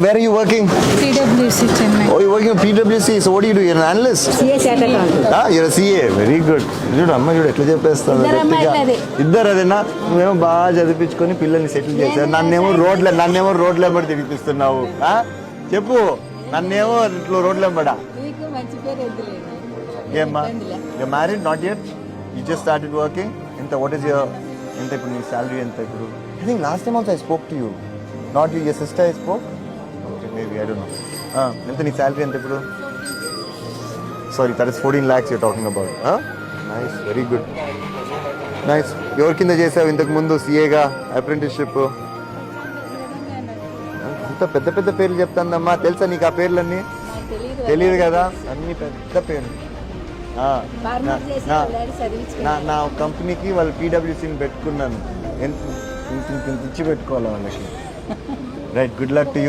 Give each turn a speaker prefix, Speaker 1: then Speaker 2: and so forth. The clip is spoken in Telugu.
Speaker 1: Where are you working?
Speaker 2: PwC Chennai.
Speaker 1: Oh, you're working at PwC. So what do you do? You're an analyst?
Speaker 2: CA Chartered Accountant.
Speaker 1: Ah, you're a CA. Very good. చూడు అమ్మ చూడు ఎట్లా చెప్పేస్తాను
Speaker 2: ఇద్దరు అమ్మాయిలు అదే.
Speaker 1: ఇద్దరు అదేనా నువ్వేమో బాగా చదివించుకొని పిల్లల్ని సెటిల్ చేశారు నన్నేమో రోడ్లు వెంబడి తిరిగిస్తున్నావు చెప్పు నన్నేమో ఇట్లా రోడ్లు వెంబడా
Speaker 2: మీకు మంచి పేరు వద్దులేండి.
Speaker 1: ఏమ్మా you're married not yet you just started working ఎంత what is your ఎంత ఇప్పుడు నీ salary ఎంత ఇప్పుడు I think last time also I spoke to you not you your sister I spoke okay maybe I don't know ఎంత నీ salary ఎంత ఇప్పుడు sorry that is 14 lakhs you're talking about nice very good nice ఎవరి కింద చేసావు ఇంతకు ముందు సిఏగా అప్రెంటిస్షిప్ ఇంత పెద్ద పెద్ద పేర్లు చెప్తానమ్మా తెలుసా నీకు ఆ పేర్లన్నీ తెలియదు కదా అన్ని పెద్ద పేర్లు నా కంపెనీకి వాళ్ళు పీడబ్ల్యూసీని పెట్టుకున్నాను ఎంత ఇచ్చి పెట్టుకోవాలి వాళ్ళకి right good luck to you